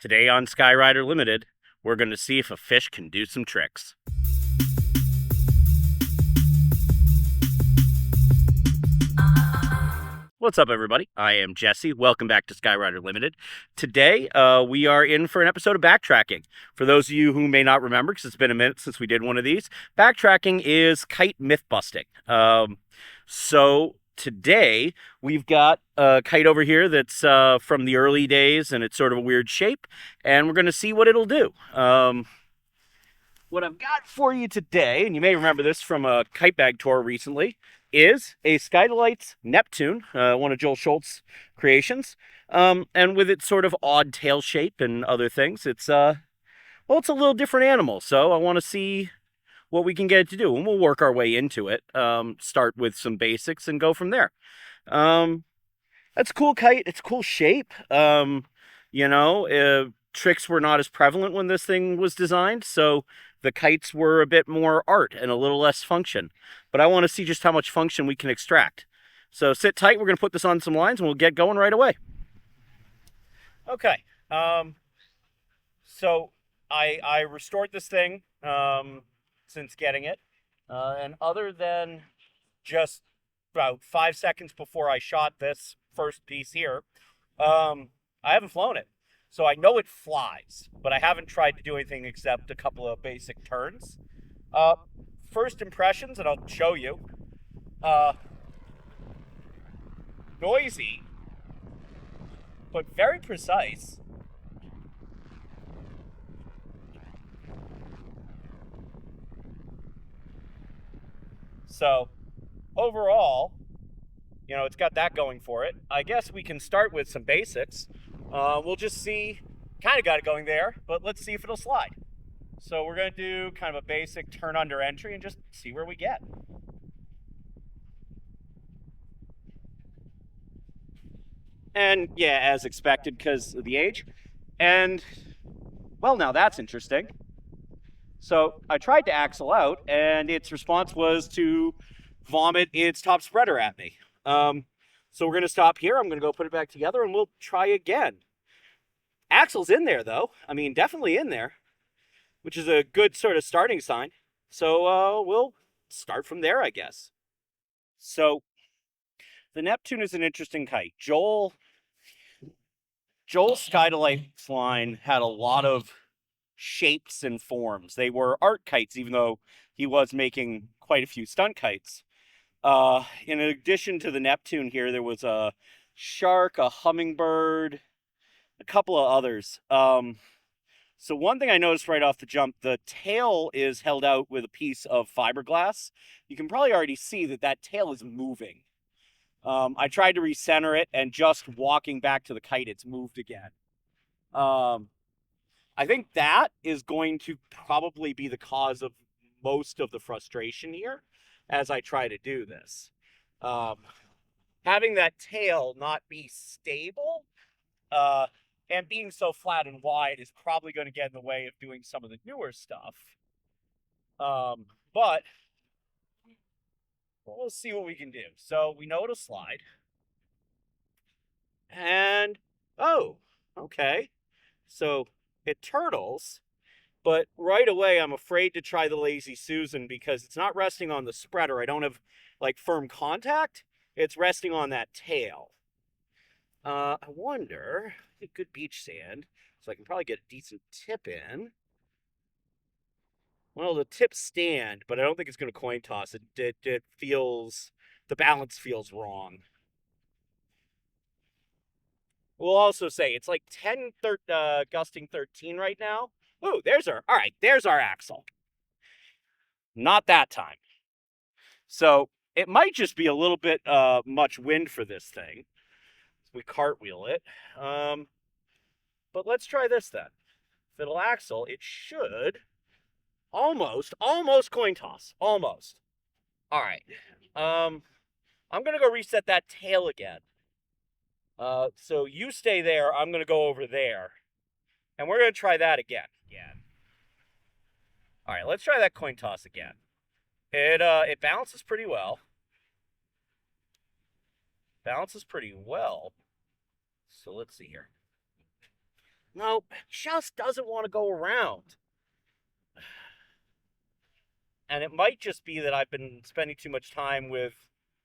Today on Skyrider Limited, we're going to see if a fish can do some tricks. What's up, everybody? I am Jesse. Welcome back to Skyrider Limited. Today, we are in for an episode of backtracking. For those of you who may not remember, because it's been a minute since we did one of these, backtracking is kite myth busting. So today, we've got a kite over here that's from the early days, and it's sort of a weird shape, and we're going to see what it'll do. What I've got for you today, and you may remember this from a kite bag tour recently, is a Sky Delights Neptune, one of Joel Scholz creations. And with its sort of odd tail shape and other things, it's a little different animal. So I want to see what we can get it to do, and we'll work our way into it. Start with some basics and go from there. That's a cool kite. It's a cool shape. Tricks were not as prevalent when this thing was designed, so the kites were a bit more art and a little less function. But I want to see just how much function we can extract. So sit tight, we're going to put this on some lines and we'll get going right away. Okay, so I restored this thing since getting it. And other than just about 5 seconds before I shot this first piece here, I haven't flown it. So I know it flies, but I haven't tried to do anything except a couple of basic turns. First impressions, and I'll show you. Noisy, but very precise. So overall, it's got that going for it. I guess we can start with some basics. We'll just see, kind of got it going there, but let's see if it'll slide. So we're going to do kind of a basic turn under entry and just see where we get. And yeah, as expected because of the age. And, well, now that's interesting. So I tried to axle out, and its response was to vomit its top spreader at me. So we're going to stop here. I'm going to go put it back together, and we'll try again. Axle's in there, though. I mean, definitely in there, which is a good sort of starting sign. So we'll start from there, I guess. So the Neptune is an interesting kite. Joel's Sky Delights line had a lot of shapes and forms. They were art kites, even though he was making quite a few stunt kites. In addition to the Neptune here, there was a shark, a hummingbird, a couple of others. So one thing I noticed right off the jump, the tail is held out with a piece of fiberglass. You can probably already see that tail is moving. I tried to recenter it, and just walking back to the kite, it's moved again. I think that is going to probably be the cause of most of the frustration here as I try to do this. Having that tail not be stable and being so flat and wide is probably going to get in the way of doing some of the newer stuff. But we'll see what we can do. So we know it'll slide. And, oh, okay. So it turtles. But right away, I'm afraid to try the Lazy Susan because it's not resting on the spreader. I don't have, firm contact. It's resting on that tail. I wonder, get good beach sand, so I can probably get a decent tip in. Well, the tips stand, but I don't think it's going to coin toss. It feels, the balance feels wrong. We'll also say it's like 10, gusting 13 right now. Ooh, all right, there's our axle. Not that time. So it might just be a little bit much wind for this thing. So we cartwheel it. But let's try this then. If it'll axle, it should almost coin toss. Almost. All right. I'm going to go reset that tail again. So you stay there. I'm going to go over there. And we're going to try that again. All right, let's try that coin toss again. It balances pretty well. So let's see here. No, just doesn't want to go around. And it might just be that I've been spending too much time with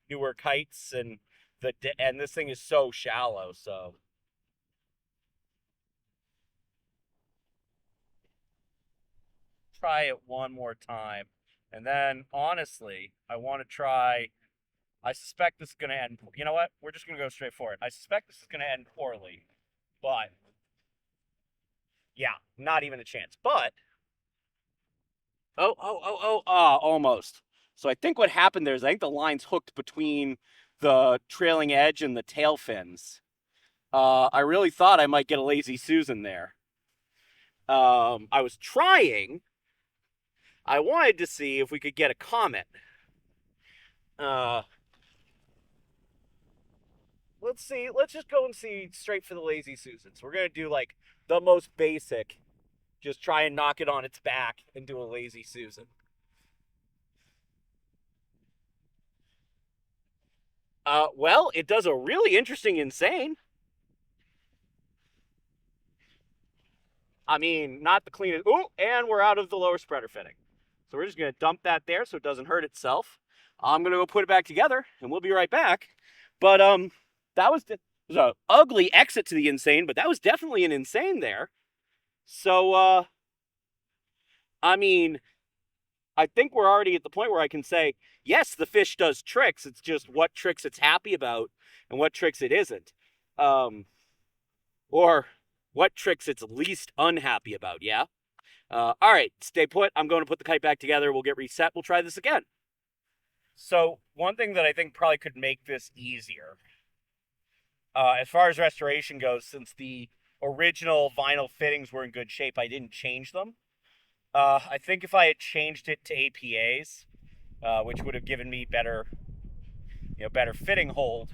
newer kites, and this thing is so shallow. So try it one more time, and then honestly, I want to try. I suspect this is going to end. You know what? We're just going to go straight for it. I suspect this is going to end poorly, but yeah, not even a chance. But almost. So I think what happened there is I think the line's hooked between the trailing edge and the tail fins. I really thought I might get a lazy Susan there. I was trying. I wanted to see if we could get a comet. Let's see. Let's just go and see straight for the lazy Susans. We're gonna do like the most basic. Just try and knock it on its back and do a lazy Susan. Well, it does a really interesting insane. I mean, not the cleanest. Ooh, and we're out of the lower spreader fitting. So we're just going to dump that there so it doesn't hurt itself. I'm going to go put it back together, and we'll be right back. But that was an ugly exit to the insane, but that was definitely an insane there. So, I mean, I think we're already at the point where I can say, yes, the fish does tricks. It's just what tricks it's happy about and what tricks it isn't. Or what tricks it's least unhappy about, yeah? All right, stay put. I'm going to put the kite back together. We'll get reset. We'll try this again. So one thing that I think probably could make this easier, as far as restoration goes, since the original vinyl fittings were in good shape, I didn't change them. I think if I had changed it to APAs, which would have given me better fitting hold,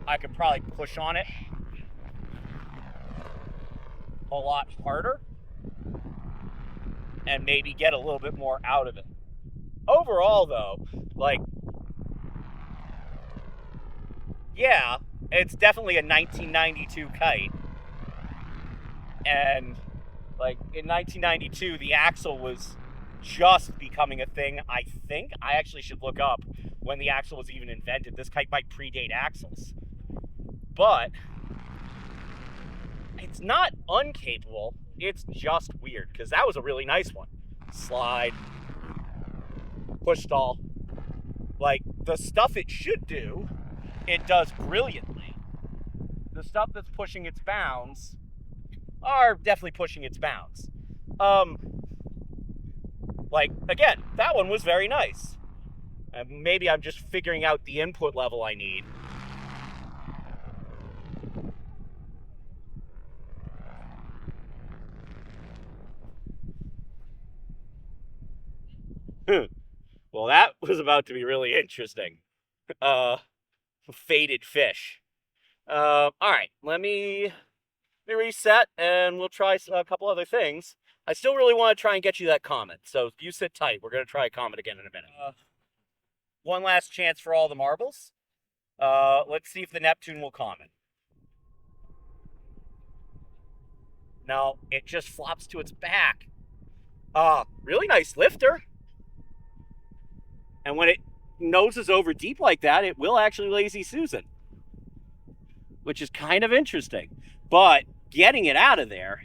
I could probably push on it a lot harder and maybe get a little bit more out of it. Overall, though, like, yeah, it's definitely a 1992 kite. And, like, in 1992, the axle was just becoming a thing, I think. I actually should look up when the axle was even invented. This kite might predate axles. But it's not uncapable. It's just weird, because that was a really nice one. Slide. Push stall. Like, the stuff it should do, it does brilliantly. The stuff that's pushing its bounds are definitely pushing its bounds. Like, again, that one was very nice. Maybe I'm just figuring out the input level I need. Well, that was about to be really interesting. Faded fish. All right, let me reset, and we'll try a couple other things. I still really want to try and get you that comet, so you sit tight. We're going to try a comet again in a minute. One last chance for all the marbles. Let's see if the Neptune will comet. No, it just flops to its back. Really nice lifter. And when it noses over deep like that, it will actually lazy Susan, which is kind of interesting. But getting it out of there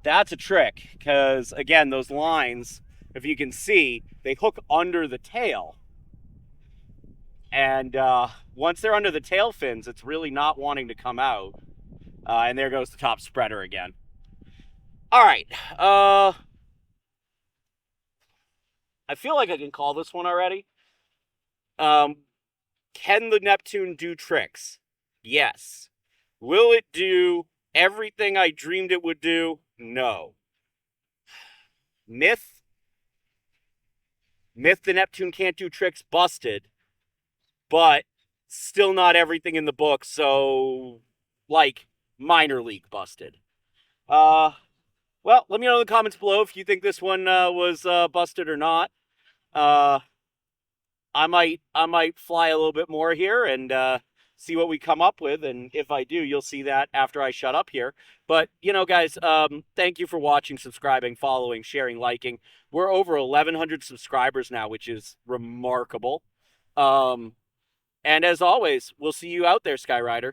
that's a trick, because again, those lines, if you can see, they hook under the tail. And once they're under the tail fins, it's really not wanting to come out. And there goes the top spreader again. All right. I feel like I can call this one already. Can the Neptune do tricks? Yes. Will it do everything I dreamed it would do? No. Myth the Neptune can't do tricks, busted. But still not everything in the book, so, like, minor league busted. Well, let me know in the comments below if you think this one was busted or not. I might fly a little bit more here and see what we come up with, and if I do, you'll see that after I shut up here. But guys, thank you for watching, subscribing, following, sharing, liking. We're over 1,100 subscribers now, which is remarkable. And as always, we'll see you out there, Skyrider.